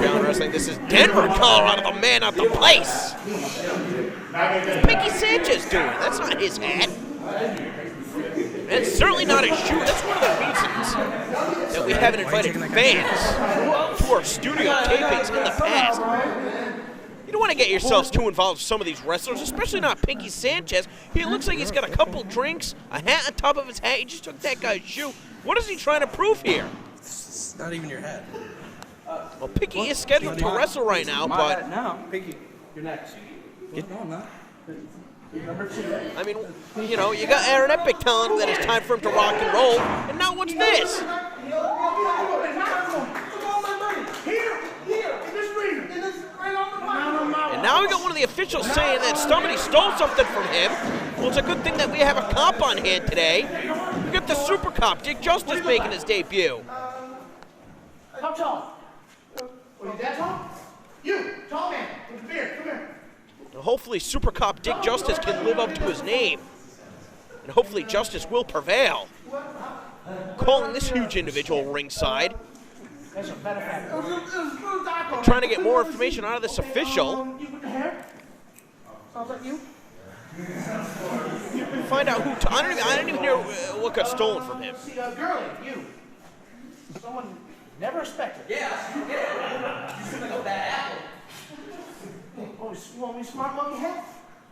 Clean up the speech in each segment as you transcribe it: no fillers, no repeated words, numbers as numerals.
Beyond Wrestling. This is Denver, Colorado, the man at the place. What's Pinkie Sanchez doing? That's not his hat. And it's certainly not his shoe. That's one of the reasons that we haven't invited fans to our studio tapings in the past. You don't want to get yourselves too involved with some of these wrestlers, especially not Pinkie Sanchez. He looks like he's got a couple drinks, a hat on top of his hat. He just took that guy's shoe. What is he trying to prove here? It's not even your hat. Well, Pinkie is scheduled to wrestle right now, but... No, Pinkie, you're next. No, I'm not. I mean, you know, you got Aaron Epic telling him that it's time for him to rock and roll, and now what's this? And now we got one of the officials saying that somebody stole something from him. Well, it's a good thing that we have a cop on hand today. We got the super cop, Dick Justice, making his debut. How tall? Are you that tall? You, tall man, with the beard, come here. Now, hopefully super cop Dick Justice can live up to his name. And hopefully justice will prevail. Calling this huge individual ringside. I'm trying to get more information out of this official. You with the hair? Sounds like you. Find out who. I didn't even hear what got stolen from him. See, girlie, you. Someone never expected. Yeah. You seem like a bad apple. Oh, you want me smart monkey hat?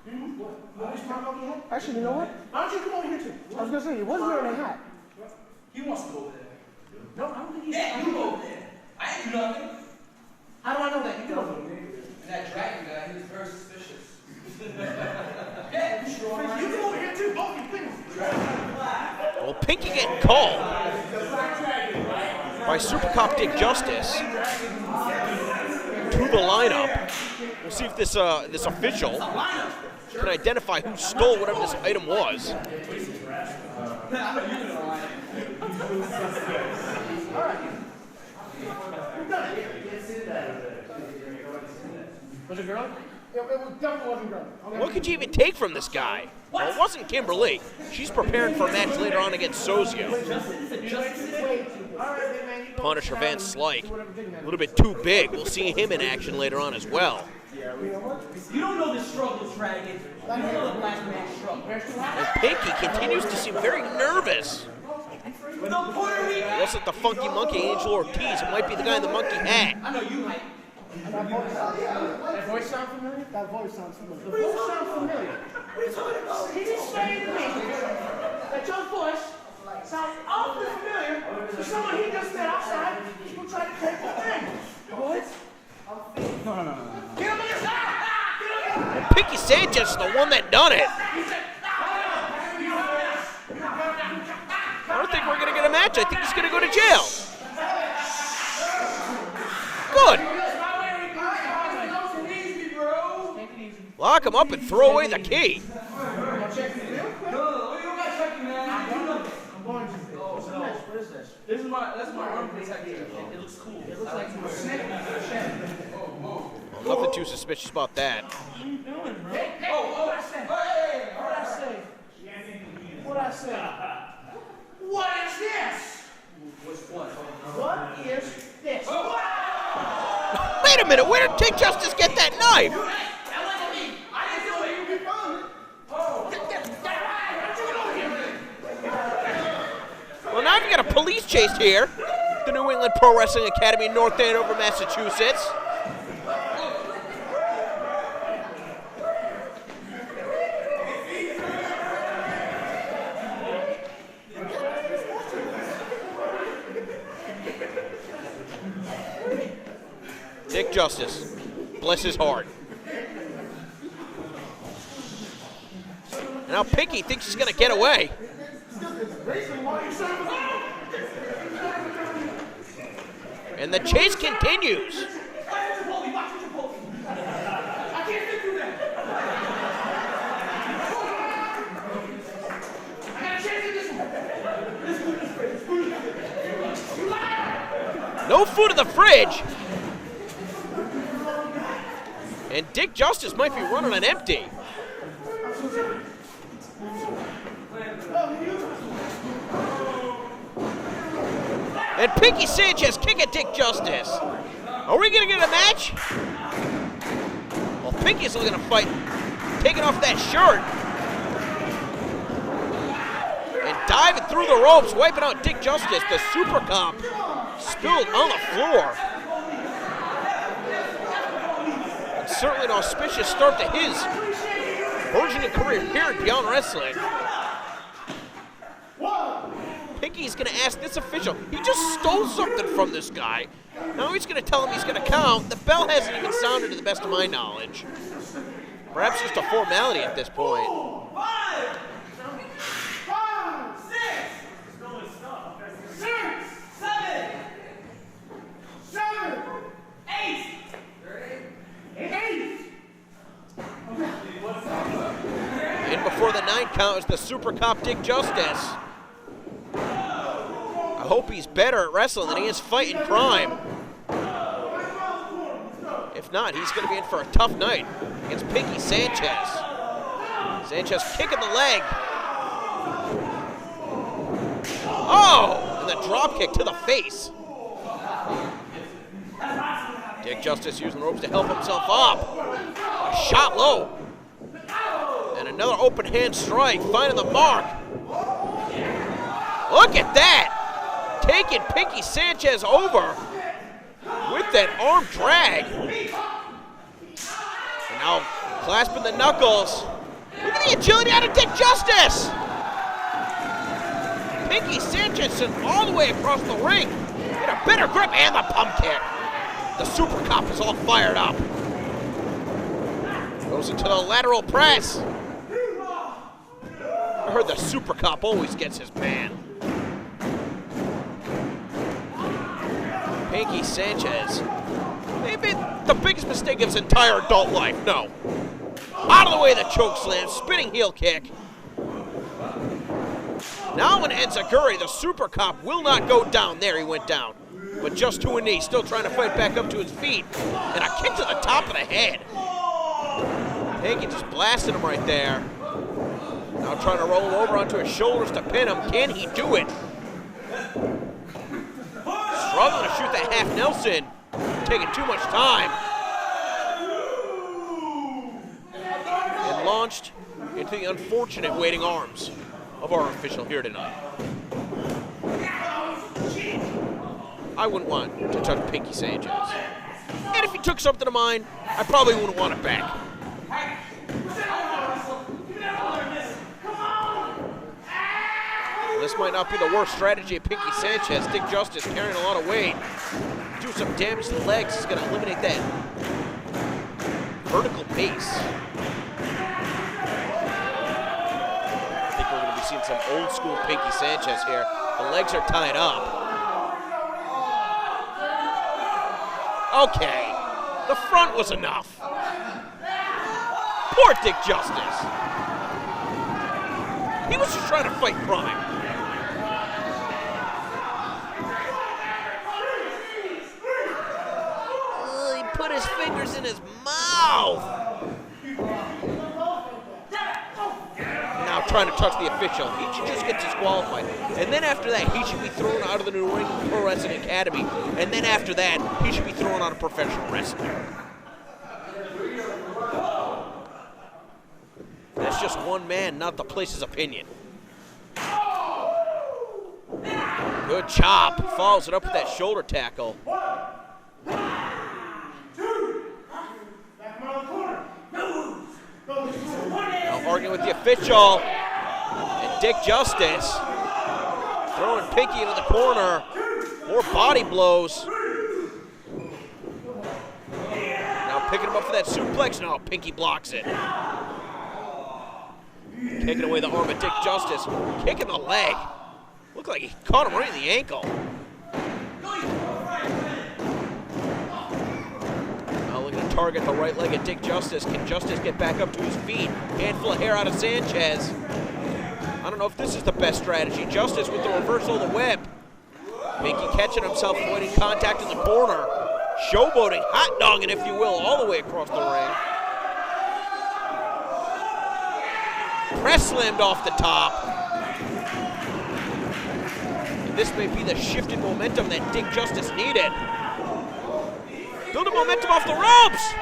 Hmm? Want me smart monkey hat? Actually, you know what? Why don't you come over here too? I was gonna say, he wasn't wearing a hat. He wants to go over there. No, I don't think he's. Yeah, you go over there. I ain't do nothing. How do I know that? You do. And that dragon guy, he was very suspicious. Yeah, you sure. You come over here too. Both you things. Well, Pinkie getting called by Super Cop Dick Justice to the lineup. We'll see if this this official can identify who stole whatever this item was. Was it girl? It definitely wasn't girl. Okay. What could you even take from this guy? Well, it wasn't Kimber Lee. She's preparing for a match later on against Sozio. Punisher Van Slyke, a little bit too big. We'll see him in action later on as well. You don't know the struggle, Dragon. You don't know the black man's struggle. And Pinkie continues to seem very nervous. The Puerto Rican. Looks like the funky monkey, Angel Ortiz. It might be the guy in the monkey hat. I know you might. That voice sound familiar? That voice sounds familiar. The voice sounds familiar. What are you talking about? He just saying to me that your voice sounds awfully familiar to someone he just met outside who tried to take the thing. What? No. Get him in your side! And Pinkie Sanchez is the one that done it. I don't think we're going to get a match. I think he's going to go to jail. Good. Lock him up and throw away the key. That's my arm protector. It looks cool. It looks like a snake. Well, nothing too suspicious about that. What are you doing, bro? What I say? What I say? What is this? What is this? Wait a minute, where did Dick Justice get that knife? Well, now you've got a police chase here. The New England Pro Wrestling Academy in North Andover, Massachusetts. Dick Justice, bless his heart. And now Pinkie thinks he's going to get away. And the chase continues. No food in the fridge. And Dick Justice might be running on empty. And Pinkie Sanchez kick at Dick Justice. Are we going to get a match? Well, Pinke's looking to fight, taking off that shirt. And diving through the ropes, wiping out Dick Justice. The Super Cop spilled on the floor. And certainly an auspicious start to his burgeoning career here at Beyond Wrestling. Pinke's going to ask this official. He just stole something from this guy. Now he's going to tell him he's going to count. The bell hasn't even sounded to the best of my knowledge. Perhaps just a formality at this point. 5, 6, 7, 8. In before the 9 count is the Super Cop Dick Justice. I hope he's better at wrestling than he is fighting crime. If not, he's going to be in for a tough night against Pinkie Sanchez. Sanchez kicking the leg. Oh! And the drop kick to the face. Dick Justice using the ropes to help himself up. A shot low. And another open hand strike, finding the mark. Look at that! Taking Pinkie Sanchez over with that arm drag. And now clasping the knuckles. Look at the agility out of Dick Justice! Pinkie Sanchez sent all the way across the ring. Get a better grip and the pump kick. The Super Cop is all fired up. Goes into the lateral press. I heard the Super Cop always gets his man. Pinkie Sanchez. Maybe the biggest mistake of his entire adult life. No. Out of the way, the choke slam, spinning heel kick. Now an enziguri, the Super Cop will not go down. There he went down. But just to a knee, still trying to fight back up to his feet. And a kick to the top of the head. Pinkie just blasted him right there. Now trying to roll over onto his shoulders to pin him. Can he do it? Struggling to shoot that half Nelson. Taking too much time. And launched into the unfortunate waiting arms of our official here tonight. I wouldn't want to touch Pinkie Sanchez. And if he took something of mine, I probably wouldn't want it back. This might not be the worst strategy of Pinkie Sanchez. Dick Justice carrying a lot of weight. Do some damage to the legs. He's going to eliminate that vertical base. I think we're going to be seeing some old school Pinkie Sanchez here. The legs are tied up. Okay, the front was enough. Poor Dick Justice. He was just trying to fight crime. He put his fingers in his mouth. Now trying to touch the official. He should just get disqualified. And then after that, he should be thrown out of the New England Pro Wrestling Academy. And then after that, he should be thrown out of professional wrestling. That's just one man, not the place's opinion. Good chop. Follows it up with that shoulder tackle. Now arguing with the official. And Dick Justice throwing Pinkie into the corner. More body blows. Now picking him up for that suplex. No, Pinkie blocks it. Kicking away the arm of Dick Justice. Kicking the leg. Looked like he caught him right in the ankle. Now looking to target the right leg of Dick Justice. Can Justice get back up to his feet? Handful of hair out of Sanchez. I don't know if this is the best strategy. Justice with the reversal of the whip. Pinkie catching himself, avoiding contact in the corner. Showboating, hot dogging, if you will, all the way across the ring. Press slammed off the top. And this may be the shift in momentum that Dick Justice needed. Building momentum off the ropes.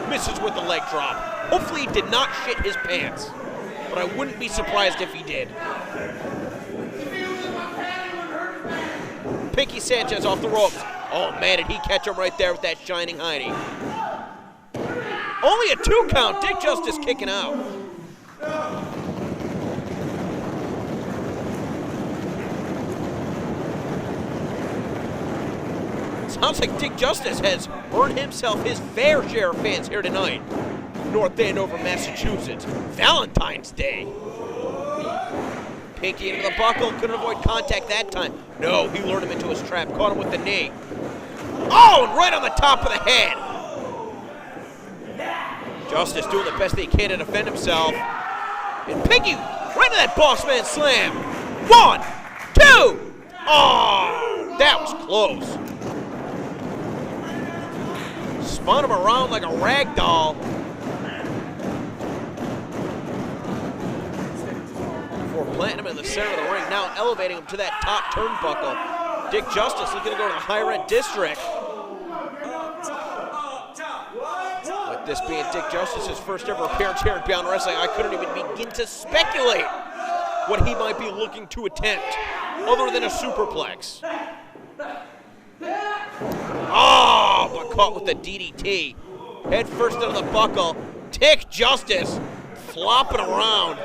Misses with the leg drop. Hopefully he did not shit his pants. But I wouldn't be surprised if he did. Pinkie Sanchez off the ropes. Oh man, did he catch him right there with that shining Heidi. Only a 2 count. Dick Justice kicking out. Sounds like Dick Justice has earned himself his fair share of fans here tonight. North Andover, Massachusetts. Valentine's Day. Pinkie into the buckle. Couldn't avoid contact that time. No, he lured him into his trap. Caught him with the knee. Oh, and right on the top of the head. Justice doing the best they can to defend himself. And Pinkie right into that boss man slam. 1, 2. Oh, that was close. Spun him around like a rag doll. Before planting him in the center of the ring, now elevating him to that top turnbuckle. Dick Justice looking to go to the high red district. With this being Dick Justice's first ever appearance here in Beyond Wrestling, I couldn't even begin to speculate what he might be looking to attempt, other than a superplex. Oh, but caught with the DDT. Head first into the buckle. Dick Justice flopping around.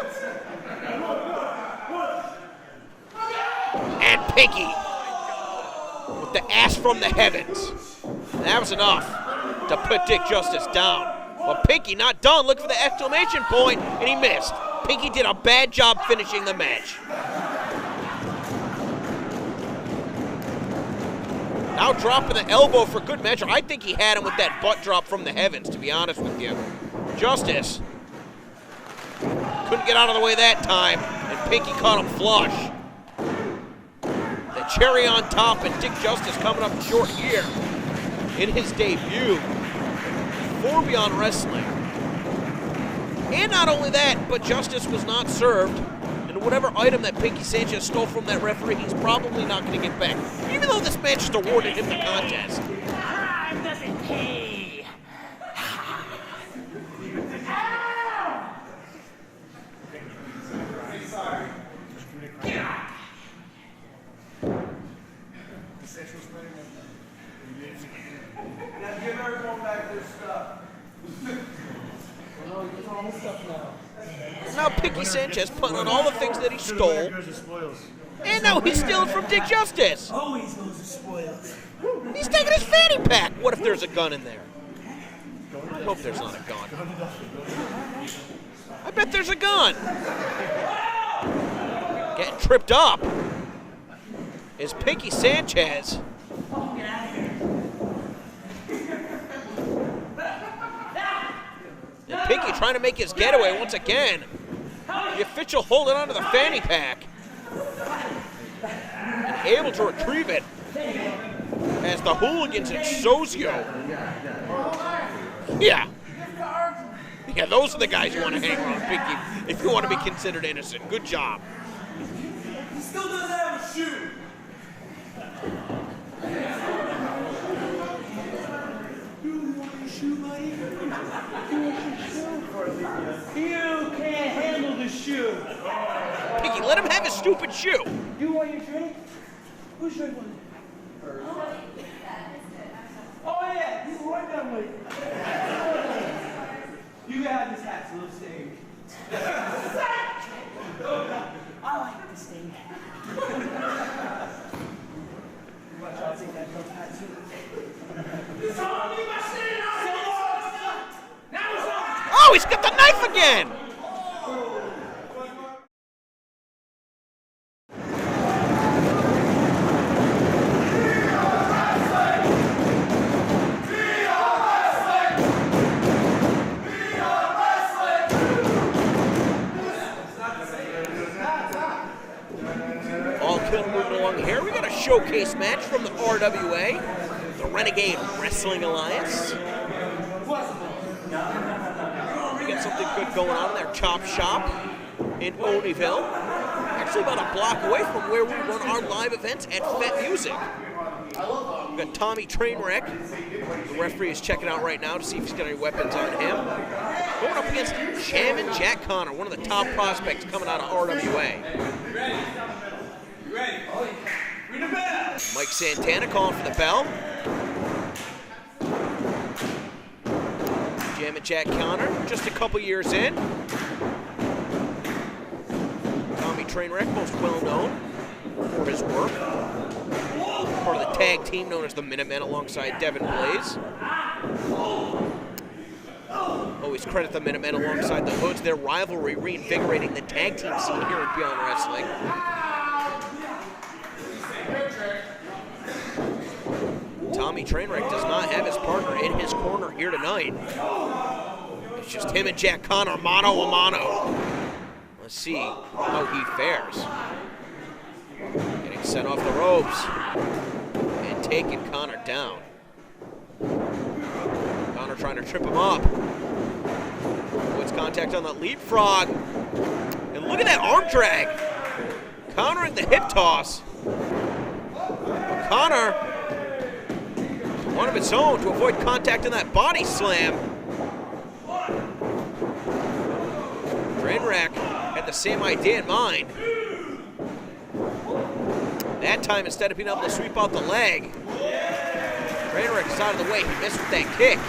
And Pinkie with the ass from the heavens. And that was enough to put Dick Justice down. But Pinkie not done. Look for the exclamation point, and he missed. Pinkie did a bad job finishing the match. Now dropping the elbow for good measure. I think he had him with that butt drop from the heavens, to be honest with you. Justice couldn't get out of the way that time, and Pinkie caught him flush. The cherry on top, and Dick Justice coming up short here in his debut for Beyond Wrestling. And not only that, but Justice was not served. And whatever item that Pinkie Sanchez stole from that referee, he's probably not going to get back. Even though this match just awarded him the contest. I'm doesn't pay. Now give everyone back their stuff. Oh, he's all this stuff now. Now Pinkie Sanchez putting on all the things that he stole. And now he's stealing from Dick Justice. Always goes to spoils. He's taking his fanny pack. What if there's a gun in there? I hope there's not a gun. I bet there's a gun. Getting tripped up is Pinkie Sanchez. And Pinkie trying to make his getaway once again. The official holding onto the fanny pack. And able to retrieve it as the hooligans at Sozio. Yeah, those are the guys you want to hang around Pinkie if you want to be considered innocent. Good job. He still doesn't have a shoe. You can't handle the shoe. Pinkie, let him have his stupid shoe. You want your drink? Who's your one? Oh yeah, he's right that way. You can have this hat, it's a little stained. I like the sting. Watch out, take that tough hat too. Oh, he's got the knife again. All kill moving along here. We got a showcase match from the RWA, the Renegade Wrestling Alliance. We got something good going on in their chop shop in Oneyville. Actually about a block away from where we run our live events at Fet Music. We've got Tommy Trainwreck. The referee is checking out right now to see if he's got any weapons on him. Going up against Jammin' Jack Connor, one of the top prospects coming out of RWA. Mike Santana calling for the bell. Jammin' Jack Connor, just a couple years in. Tommy Trainwreck, most well known for his work. Part of the tag team known as the Minutemen alongside Devin Blaze. Always credit the Minutemen alongside the Hoods. Their rivalry reinvigorating the tag team scene here at Beyond Wrestling. Tommy Trainwreck does not have his partner in his corner here tonight. It's just him and Jack Connor, mano a mano. Let's see how he fares. Getting set off the ropes and taking Connor down. Connor trying to trip him up. Avoids contact on the leapfrog. And look at that arm drag. Countering the hip toss. But Connor, one of its own to avoid contact in that body slam. Trainwreck had the same idea in mind. That time, instead of being able to sweep out the leg, Trainwreck is out of the way. He missed with that kick.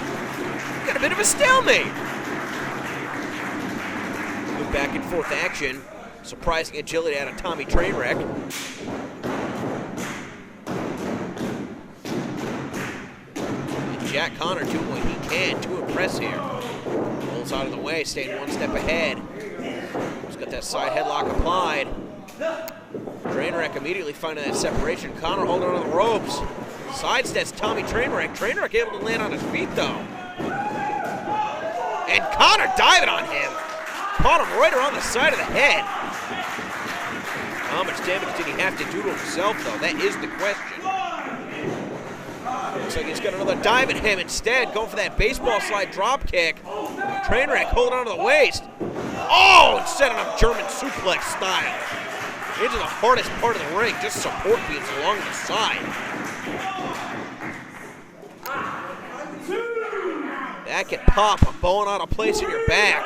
Got a bit of a stalemate. Good back and forth action. Surprising agility out of Tommy Trainwreck. And Jack Connor doing what he can to impress here. Pulls out of the way, staying one step ahead. He's got that side headlock applied. Trainwreck immediately finding that separation. Connor holding on to the ropes. Sidesteps Tommy Trainwreck. Trainwreck able to land on his feet though. And Connor diving on him. Caught him right around the side of the head. How much damage did he have to do to himself though? That is the question. Looks like he's got another dive at him instead. Going for that baseball slide drop kick. Trainwreck holding on to the waist. Oh, and setting up German suplex style. Into the hardest part of the ring, just support beams along the side. That can pop a bone out of place in your back.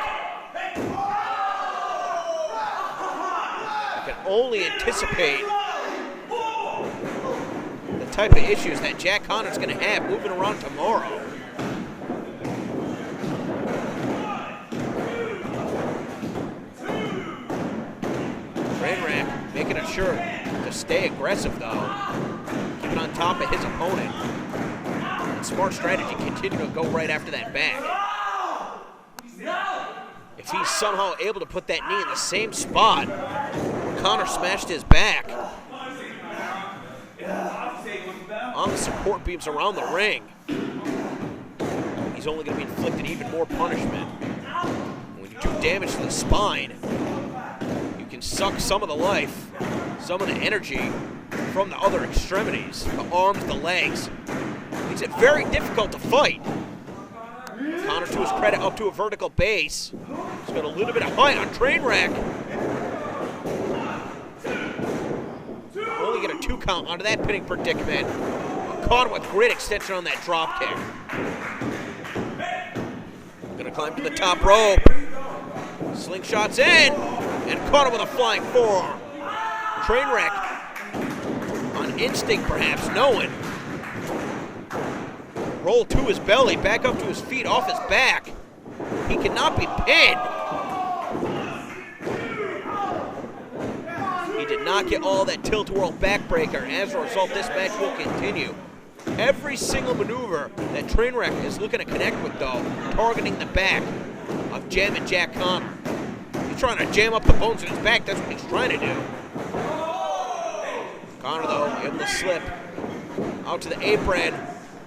You can only anticipate the type of issues that Jack Connor's going to have moving around tomorrow. Trainwreck making it sure to stay aggressive though. Keeping on top of his opponent. And smart strategy, continue to go right after that back. If he's somehow able to put that knee in the same spot where Connor smashed his back, on the support beams around the ring, he's only going to be inflicted even more punishment. When you do damage to the spine, you can suck some of the life, some of the energy from the other extremities, the arms, the legs. Makes it very difficult to fight. Connor, to his credit, up to a vertical base. He's got a little bit of height on Trainwreck. Only get a 2 count onto that pinning predicament. Caught him with great extension on that drop kick. Gonna climb to the top rope. Slingshot's in, and caught him with a flying forearm. Trainwreck, on instinct perhaps, knowing. Roll to his belly, back up to his feet, off his back. He cannot be pinned. He did not get all that tilt-a-whirl backbreaker. As a result, this match will continue. Every single maneuver that Trainwreck is looking to connect with, though, targeting the back of Jammin' Jack Connor. He's trying to jam up the bones in his back. That's what he's trying to do. Connor, though, able to slip out to the apron.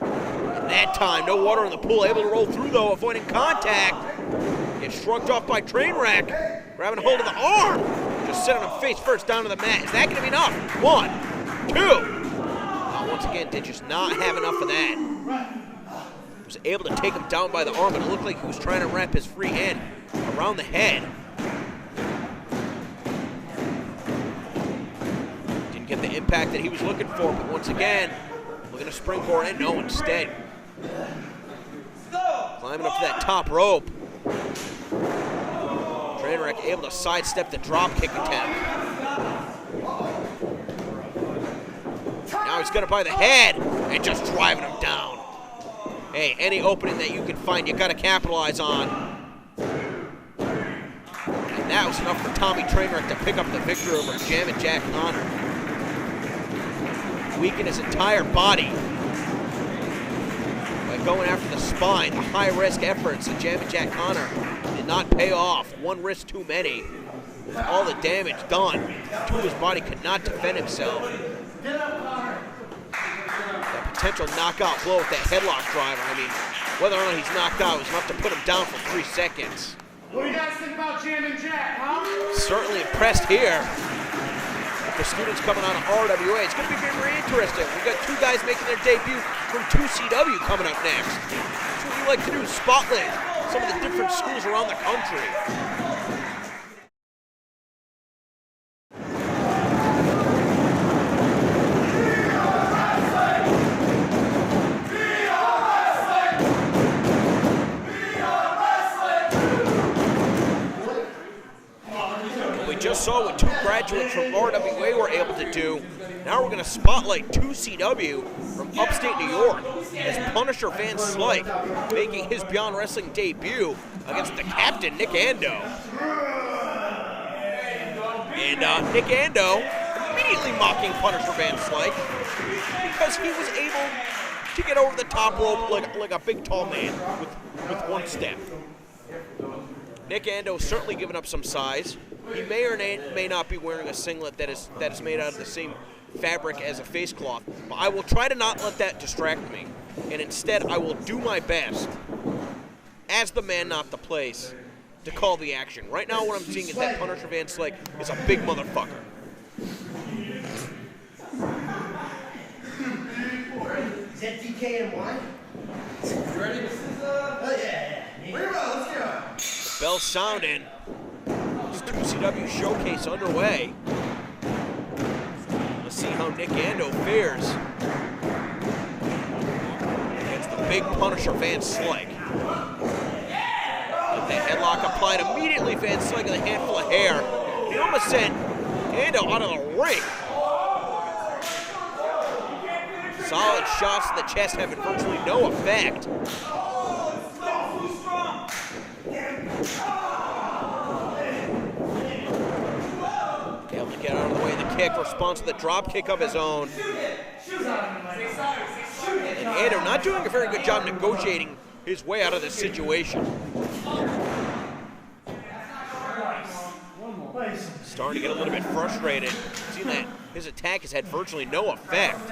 And that time, no water in the pool. Able to roll through, though, avoiding contact. Gets shrugged off by Trainwreck. Grabbing a hold of the arm. Just sending him face first down to the mat. Is that going to be enough? 1, 2. Once again, did just not have enough of that. Was able to take him down by the arm, and it looked like he was trying to wrap his free hand around the head. Didn't get the impact that he was looking for, but once again, Gonna springboard in, no, instead. Climbing up to that top rope. Trainwreck able to sidestep the drop kick attempt. Now he's got it by the head and just driving him down. Hey, any opening that you can find, you gotta capitalize on. And that was enough for Tommy Trainwreck to pick up the victory over Jammin' Jack Connor. Weaken his entire body by going after the spine. The high-risk efforts of Jammin' Jack Connor did not pay off. One risk too many. With all the damage done to his body, could not defend himself. That potential knockout blow with that headlock driver. I mean, whether or not he's knocked out was enough to put him down for 3 seconds. What do you guys think about Jammin' Jack, huh? Certainly impressed here. The students coming out of RWA. It's going to be very interesting. We've got 2 guys making their debut from 2CW coming up next. That's what we like to do, spotlight some of the different schools around the country. Saw what 2 graduates from RWA were able to do. Now we're going to spotlight 2CW from upstate New York as Punisher Van Slyke making his Beyond Wrestling debut against the captain, Nick Ando. And Nick Ando immediately mocking Punisher Van Slyke because he was able to get over the top rope like a big tall man with 1 step. Nick Ando certainly giving up some size. He may or may not be wearing a singlet that is made out of the same fabric as a face cloth, but I will try to not let that distract me, and instead I will do my best, as the man, not the place, to call the action. Right now what I'm seeing is that Punisher Van Slyke is a big motherfucker. Is that DKNY? You ready? Oh, yeah. Let's go. Bell sounding. 2CW showcase underway. Let's see how Nick Ando fares against the big Punisher Van Slyke. With the headlock applied immediately, Van Slyke with a handful of hair. He almost sent Ando out of the ring. Solid shots to the chest having virtually no effect. Able to get out of the way of the kick, responds to the drop kick of his own. And Ando not doing a very good job negotiating his way out of this situation. Starting to get a little bit frustrated. Seeing that his attack has had virtually no effect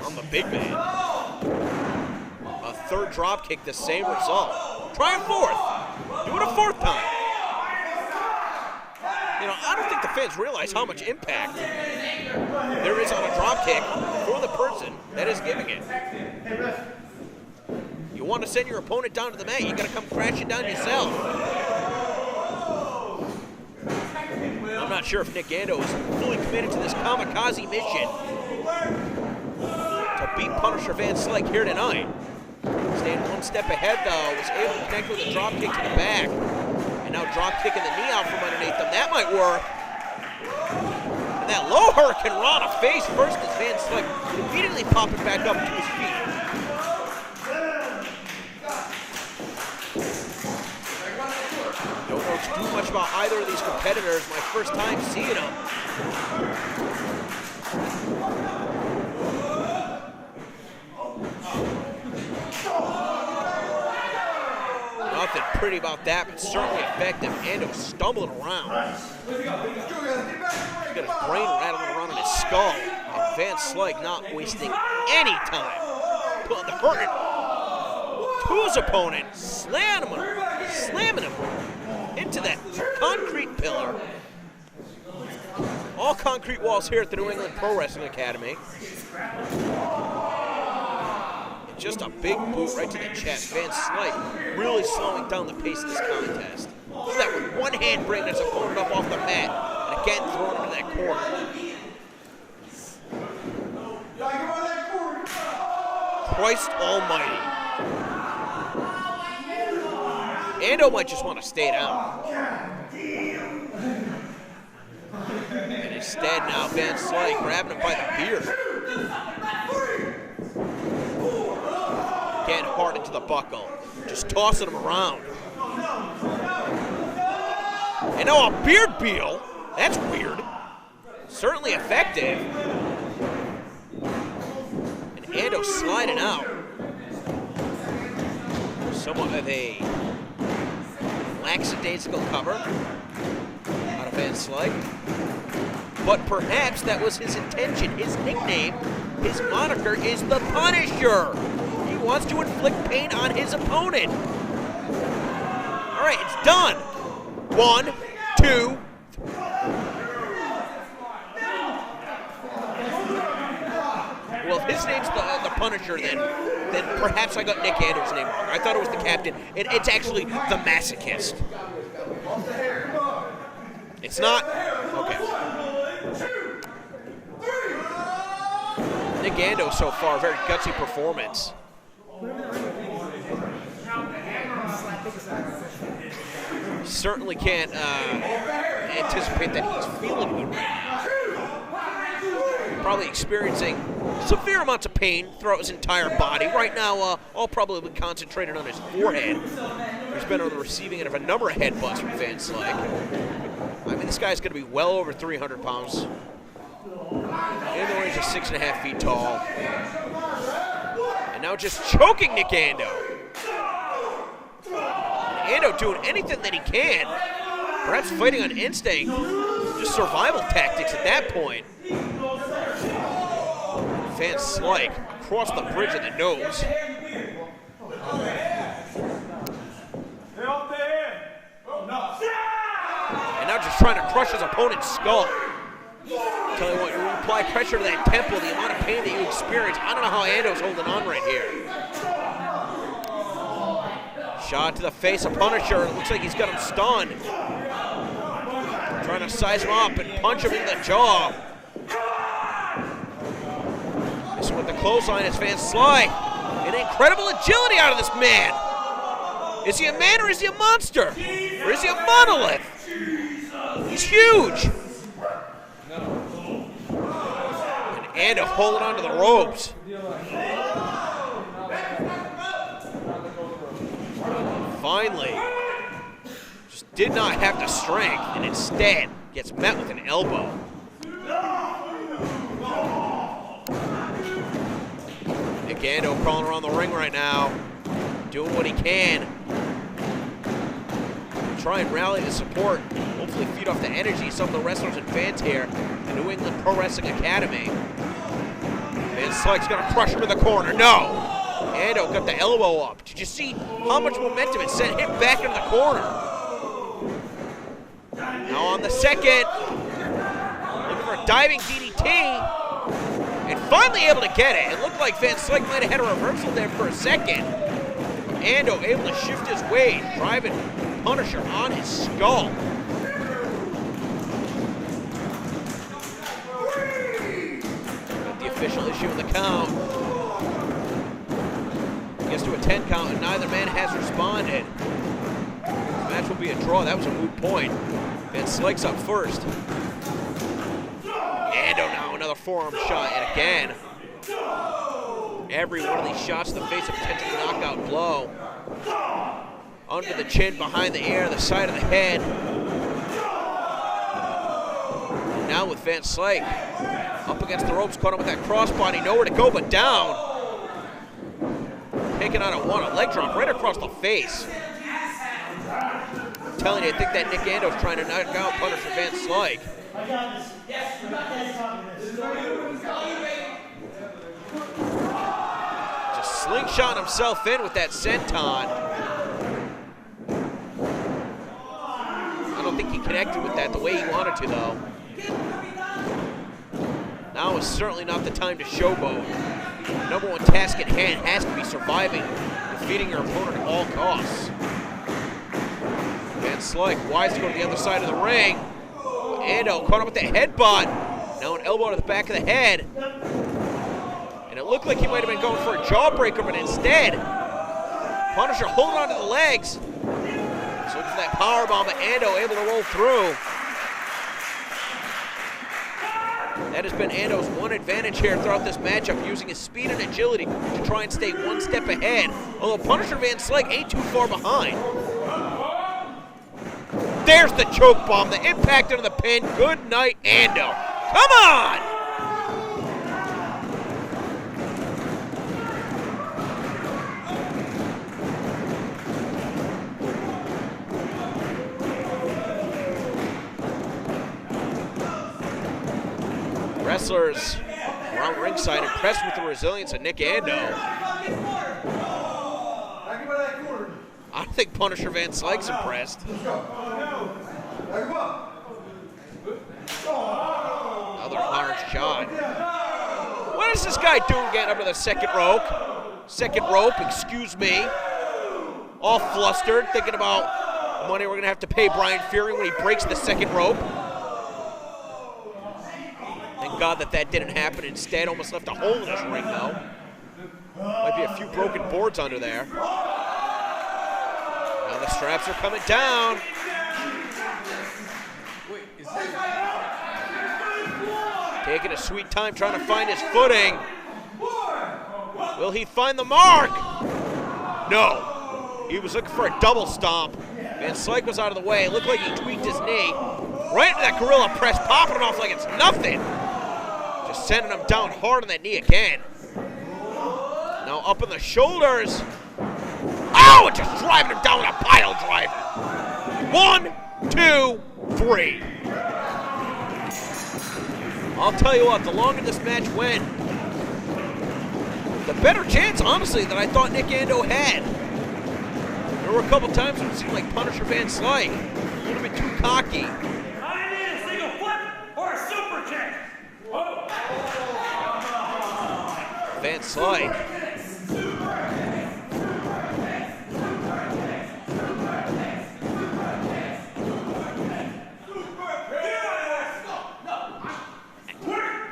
on the big man. A 3rd drop kick, the same result. Try a 4th. Do it a 4th time. You know, I don't think the fans realize how much impact there is on a drop kick for the person that is giving it. You want to send your opponent down to the mat, you got to come crashing down yourself. I'm not sure if Nick Ando is fully committed to this kamikaze mission to beat Punisher Van Slyke here tonight. Staying 1 step ahead, though, was able to connect with a drop kick to the back. And now drop kicking the knee out from underneath them. That might work. And that low hurricane rana face first as Van Slyke immediately popping back up to his feet. Don't know too much about either of these competitors. My first time seeing them. Nothing pretty about that, but certainly effective. Ando stumbling around. He's got his brain rattling around in his skull. And Van Slyke not wasting any time. Pulling the curtain to his opponent, slamming him into that concrete pillar. All concrete walls here at the New England Pro Wrestling Academy. Just a big boot right to the chest. Van Slyke really slowing down the pace of this contest. Look at that, with 1 hand bringing his opponent up off the mat, and again throwing him into that corner. Christ almighty. Ando might just want to stay down. And instead now Van Slyke grabbing him by the beard. Getting hard into the buckle. Just tossing him around. And now a beard peel. That's weird. Certainly effective. And Ando sliding out. Somewhat of a lackadaisical cover out of Van Slyke. But perhaps that was his intention. His nickname, his moniker is the Punisher. He wants to inflict pain on his opponent. All right, it's done. 1, 2. Well, if his name's the Punisher, then perhaps I got Nick Ando's name wrong. I thought it was the Captain. It's actually the Masochist. It's not? Okay. Nick Ando so far, very gutsy performance. Certainly can't anticipate that he's feeling good right now. Probably experiencing severe amounts of pain throughout his entire body. Right now, all probably concentrated on his forehead. He's been on the receiving end of a number of headbutts from Van Slyke. I mean, this guy's going to be well over 300 pounds. In the range of 6.5 feet tall. And now just choking Nick Ando. And Ando doing anything that he can. Perhaps fighting on instinct. Just survival tactics at that point. Van Slyke across the bridge of the nose. And now just trying to crush his opponent's skull. Tell you what, you apply pressure to that temple, the amount of pain that you experience. I don't know how Ando's holding on right here. Shot to the face of Punisher. It looks like he's got him stunned. Trying to size him up and punch him in the jaw. This with the clothesline is Van Slyke. An incredible agility out of this man. Is he a man or is he a monster? Or is he a monolith? He's huge. And Ando holding onto the ropes. Finally, just did not have the strength and instead gets met with an elbow. Nick Ando crawling around the ring right now, doing what he can. Try and rally the support, hopefully feed off the energy of some of the wrestlers and fans here at New England Pro Wrestling Academy. Van Slyke's gonna crush him in the corner. No! Ando got the elbow up. Did you see how much momentum it sent him back into the corner? Now on the second, looking for a diving DDT, and finally able to get it. It looked like Van Slyke might have had a reversal there for a second. Ando able to shift his weight, driving Punisher on his skull. Got the official issue of the count. Gets to a 10 count, and neither man has responded. The match will be a draw. That was a moot point. Van Slyke's up first. Ando now another forearm shot, and again, every one of these shots to the face a potential knockout blow. Under the chin, behind the ear, the side of the head. And now with Van Slyke up against the ropes, caught him with that crossbody, nowhere to go but down. Taking out a leg drop right across the face. I'm telling you, I think that Nick Ando's trying to knock out Punisher Van Slyke. Just slingshot himself in with that senton. I don't think he connected with that the way he wanted to, though. Now is certainly not the time to showboat. The number one task at hand has to be surviving, defeating your opponent at all costs. Van Slyke wise to go to the other side of the ring. Ando caught him with the headbutt. Now an elbow to the back of the head. And And it looked like he might have been going for a jawbreaker, but instead, Punisher holding on to the legs. So looking for that powerbomb, but Ando able to roll through. That has been Ando's one advantage here throughout this matchup, using his speed and agility to try and stay one step ahead. Although Punisher Van Slyke ain't too far behind. There's the choke bomb, the impact into the pin. Good night, Ando. Come on! Wrestlers around ringside impressed with the resilience of Nick Ando. I think Punisher Van Slyke's impressed. Another hard shot. What is this guy doing getting up to the second rope? Second rope, excuse me. All flustered, thinking about the money we're going to have to pay Brian Fury when he breaks the second rope. Thank God that didn't happen. Instead, almost left a hole in his ring, though. Might be a few broken boards under there. Now the straps are coming down. Taking a sweet time trying to find his footing. Will he find the mark? No. He was looking for a double stomp. Van Slyke was out of the way. It looked like he tweaked his knee. Right into that gorilla press, popping it off like it's nothing. Just sending him down hard on that knee again. Now up in the shoulders. Oh, just driving him down with a pile driver. 1, 2, 3. I'll tell you what, the longer this match went, the better chance, honestly, that I thought Nick Ando had. There were a couple times when it seemed like Punisher Van Slyke, a little bit too cocky. I need a single flip or a super kick. Whoa. Van Slyke.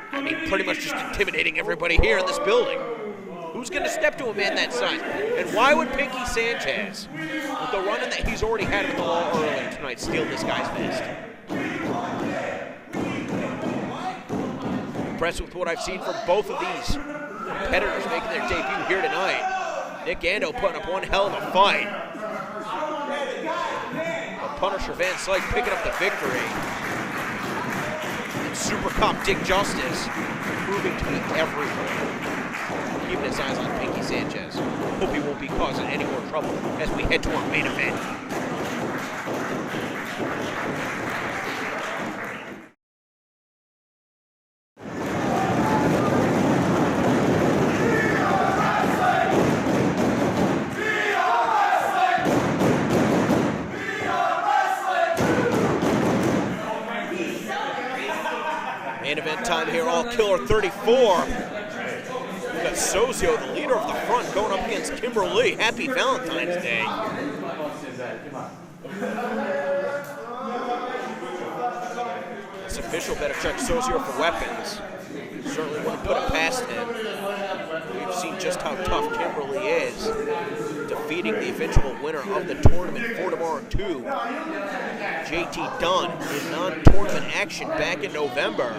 I mean, pretty much just intimidating everybody here in this building. Who's going to step to a man that size? And why would Pinkie Sanchez, with the run-in that he's already had with the law earlier tonight, steal this guy's fist? Impressed with what I've seen from both of these competitors making their debut here tonight. Nick Ando putting up one hell of a fight. But Punisher Van Slyke picking up the victory. And Super Cop Dick Justice proving to be everywhere. Keeping his eyes on Pinkie Sanchez. Hope he won't be causing any more trouble as we head to our main event. Main event time here, All Killer 34. We've got Sozio, the leader of the front, going up against Kimber Lee. Happy Valentine's Day. This official better check Sozio for weapons. Certainly wouldn't put it past him. We've seen just how tough Kimber Lee is, defeating the eventual winner of the tournament for tomorrow 2, JT Dunn, in non-tournament action back in November.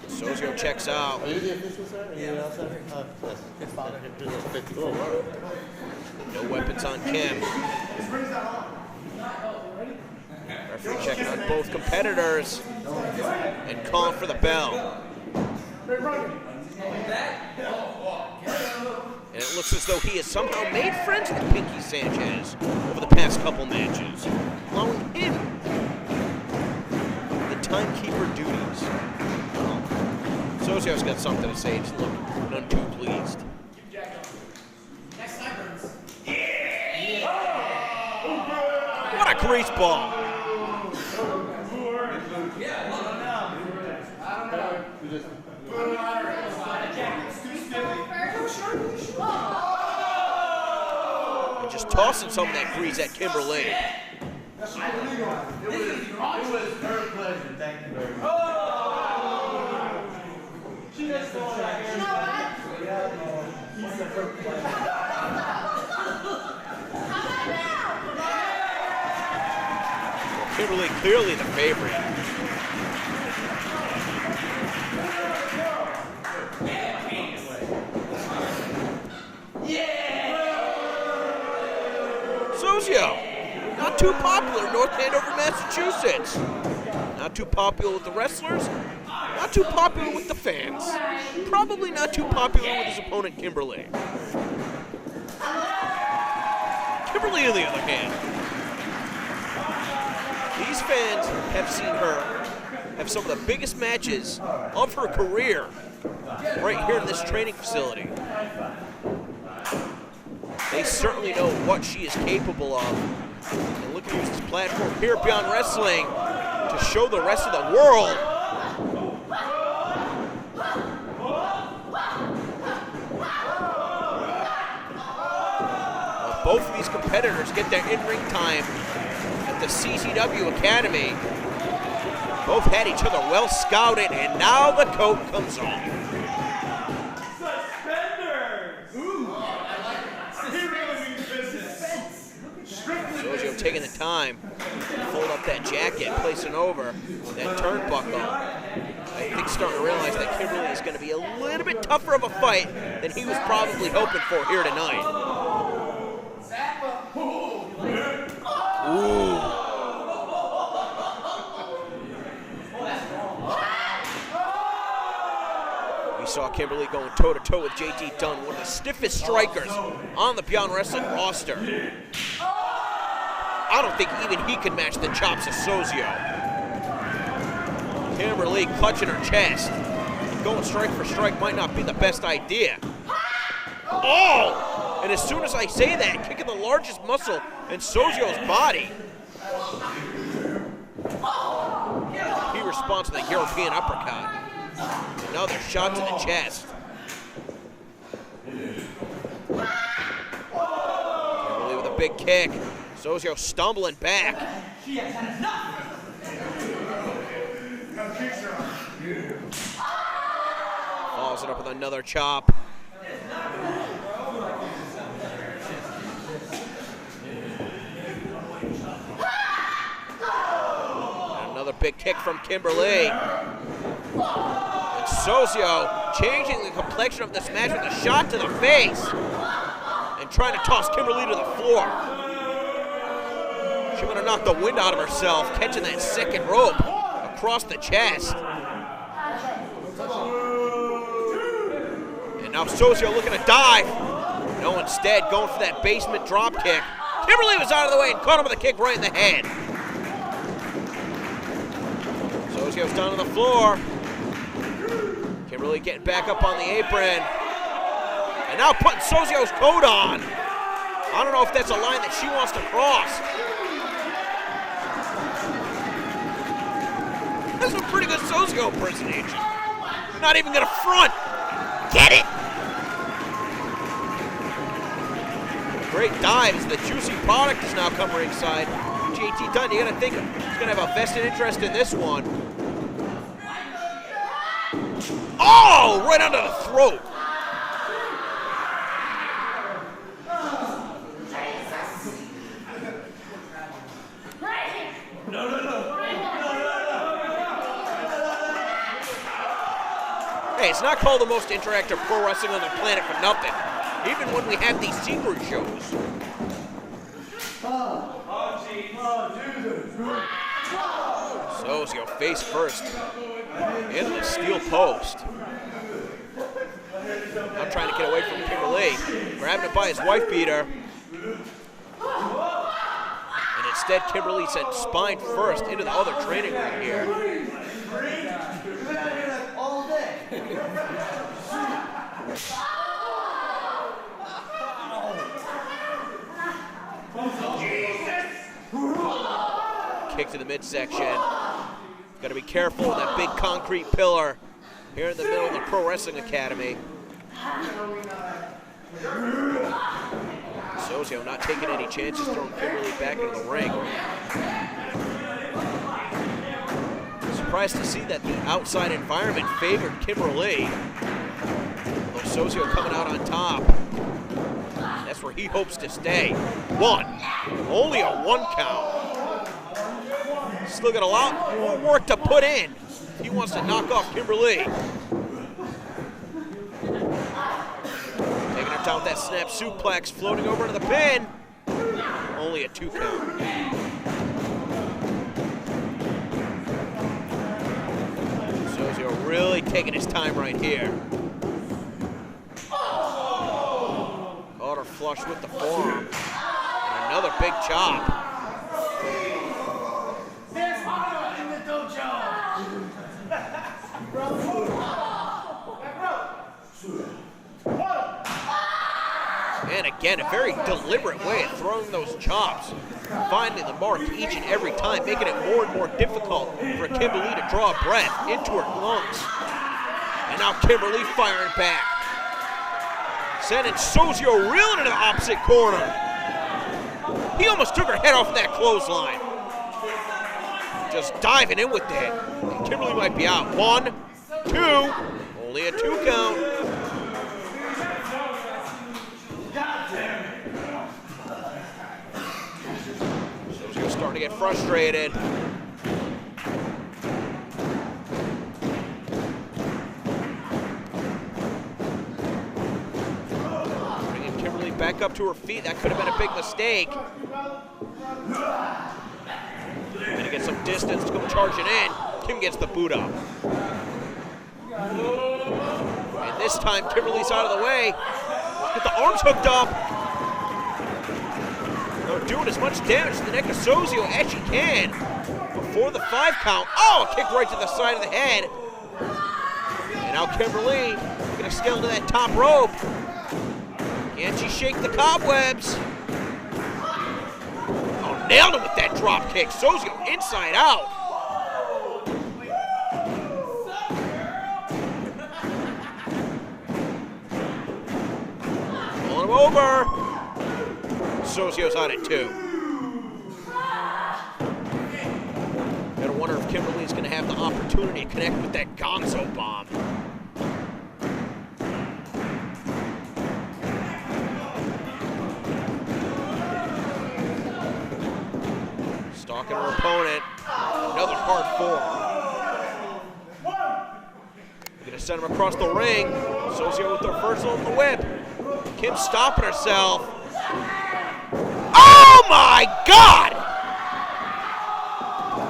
Sozio checks out. Are you the official, sir? Are you outside? Yes. No weapons on Kim. Referee checking on both competitors and calling for the bell. And it looks as though he has somehow made friends with Pinkie Sanchez over the past couple matches, allowing him the timekeeper duties. Sozio's got something to say, just look none too pleased. What a grease ball! And just tossing some of that grease at Kimber Lee. It was her pleasure. Thank you very much. Kimber Lee clearly the favorite. Sozio, not too popular in North Andover, Massachusetts. Not too popular with the wrestlers, not too popular with the fans. Probably not too popular with his opponent, Kimber Lee. Kimber Lee, on the other hand, these fans have seen her have some of the biggest matches of her career right here in this training facility. They certainly know what she is capable of. And look to use this platform here at Beyond Wrestling to show the rest of the world. Well, both of these competitors get their in-ring time at the CCW Academy. Both had each other well scouted, and now the coat comes off. Sozio taking the time to fold up that jacket, placing over that turnbuckle. I think starting to realize that Kimber Lee is going to be a little bit tougher of a fight than he was probably hoping for here tonight. Ooh. We saw Kimber Lee going toe-to-toe with JT Dunn, one of the stiffest strikers on the Beyond Wrestling roster. I don't think even he can match the chops of Sozio. Kimber Lee clutching her chest. Going strike for strike might not be the best idea. Oh! And as soon as I say that, kicking the largest muscle in Sozio's body. He responds to the European uppercut. Another shot to the chest. Kimber Lee with a big kick. Sozio stumbling back. Follows it up with another chop. And another big kick from Kimber Lee. And Sozio changing the complexion of this match with a shot to the face. And trying to toss Kimber Lee to the floor. She would have knocked the wind out of herself, catching that second rope across the chest. And now Sozio looking to dive. No, instead going for that basement drop kick. Kimber Lee was out of the way and caught him with a kick right in the head. Sozio's down on the floor. Kimber Lee getting back up on the apron. And now putting Sozio's coat on. I don't know if that's a line that she wants to cross. That's a pretty good Sozio impersonation. Not even gonna front. Get it? Great dive as the juicy product has now come ringside. JT Dunn, you gotta think he's gonna have a vested interest in this one. Oh, right under the throat. Hey, it's not called the most interactive pro wrestling on the planet for nothing. Even when we have these secret shows. Sozio face first into the steel post. I'm trying to get away from Kimber Lee. Grabbing it by his wife beater. And instead, Kimber Lee sent spine first into the other training room here. Kick to the midsection. Got to be careful with that big concrete pillar here in the middle of the Pro Wrestling Academy. Sozio not taking any chances, throwing Kimber Lee back into the ring. Surprised to see that the outside environment favored Kimber Lee. Sozio coming out on top. That's where he hopes to stay. 1. Only a 1 count. Still got a lot more work to put in. He wants to knock off Kimber Lee. Taking her down with that snap suplex, floating over to the pin. Only a 2 count. Sozio really taking his time right here. Caught her flush with the forearm. And another big chop. There's honor in the dojo. And again, a very deliberate way of throwing those chops. Finding the mark each and every time, making it more and more difficult for Kimber Lee to draw breath into her lungs. And now Kimber Lee firing back. Sending Sozio reeling into the opposite corner. He almost took her head off that clothesline. Just diving in with that. And Kimber Lee might be out. 1, 2, only a 2 count. Sozio's starting to get frustrated. Bringing Kimber Lee back up to her feet. That could have been a big mistake. Gonna get some distance to come charging in. Kim gets the boot up. And this time, Kimber Lee's out of the way. Get the arms hooked up. They're doing as much damage to the neck of Sozio as she can. Before the 5 count. Oh, a kick right to the side of the head. And now Kimber Lee gonna scale to that top rope. Can she shake the cobwebs? Nailed him with that drop kick. Sozio inside out. Pulling him over. Sozio's on it too. Gotta wonder if Kimber Lee's gonna have the opportunity to connect with that Gonzo bomb. Stalking her opponent. Another hard form. Gonna send him across the ring. Sozio with the reversal of the whip. Kim stopping herself. Oh my God!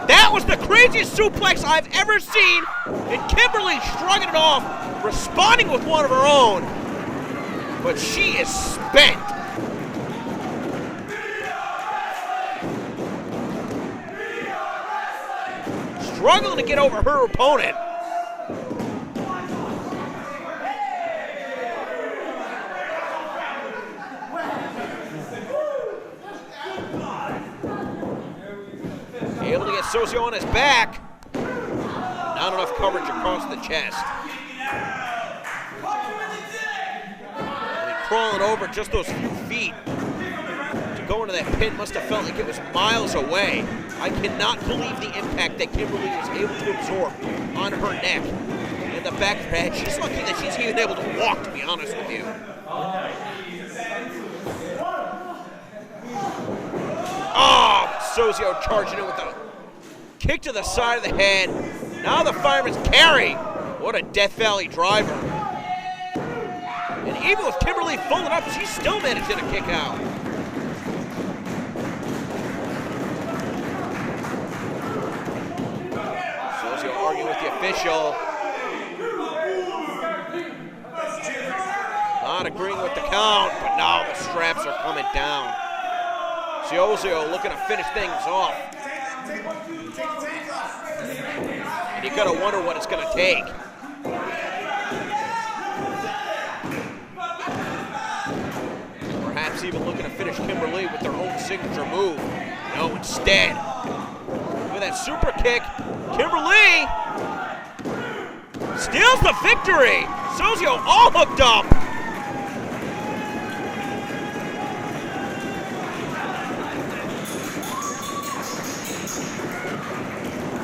That was the craziest suplex I've ever seen. And Kimber Lee shrugging it off, responding with one of her own. But she is spent. Struggling to get over her opponent. Able to get Sozio on his back. Not enough coverage across the chest. Crawling over just those few feet to go into that pin must have felt like it was miles away. I cannot believe the impact that Kimber Lee was able to absorb on her neck and the back of her head. She's lucky that she's even able to walk, to be honest with you. Oh, Sozio charging in with a kick to the side of the head. Now the fireman's carry. What a Death Valley driver. And even with Kimber Lee folded up, she still managed to kick out. Sozio arguing with the official. Not agreeing with the count, but now the straps are coming down. Sozio looking to finish things off. And you gotta wonder what it's gonna take. Perhaps even looking to finish Kimber Lee with their own signature move. No, instead, with that super kick, Kimber Lee steals the victory. Sozio all hooked up.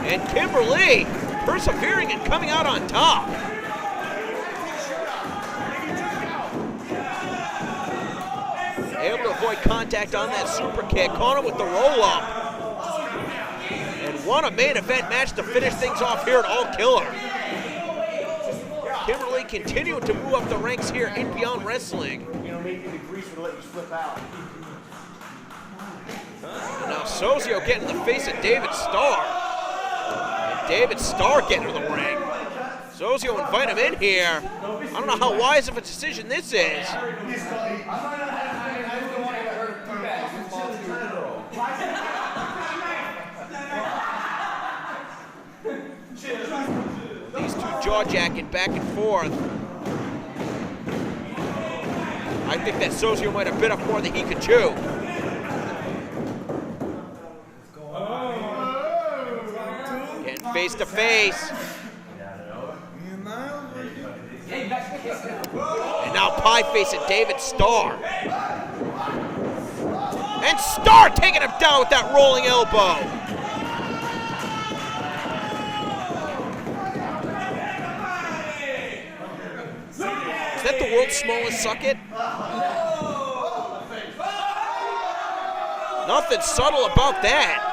And Kimber Lee persevering and coming out on top. Able to avoid contact on that super kick. Caught him with the roll-up. And won a main event match to finish things off here at All Killer. Kimber Lee continuing to move up the ranks here in Beyond Wrestling. You know, maybe the grease would let you slip out. And now Sozio getting in the face of David Starr. And David Starr getting to the ring. Sozio invite him in here. I don't know how wise of a decision this is. These two jaw-jacking back and forth. I think that Sozio might have bit off more than he could chew. Getting face to face. And now pie facing David Starr. And Starr taking him down with that rolling elbow. Is that the world's smallest socket? Nothing subtle about that.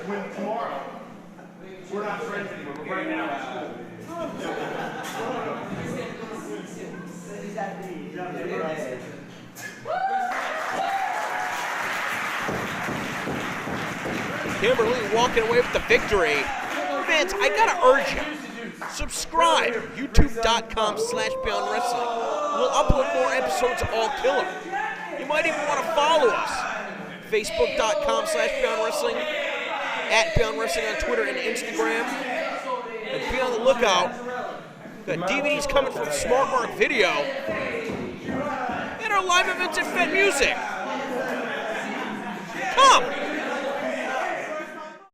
When tomorrow, we're not friends anymore, but right now it's cool. Kimber Lee walking away with the victory. Fans, I gotta urge you, subscribe, youtube.com/beyondwrestling. We'll upload more episodes of All Killer. You might even want to follow us, facebook.com/beyondwrestling, @beyondwrestling on Twitter and Instagram. And be on the lookout. Got DVDs coming from Smart Mark Video. And our live events at Fed Music. Come!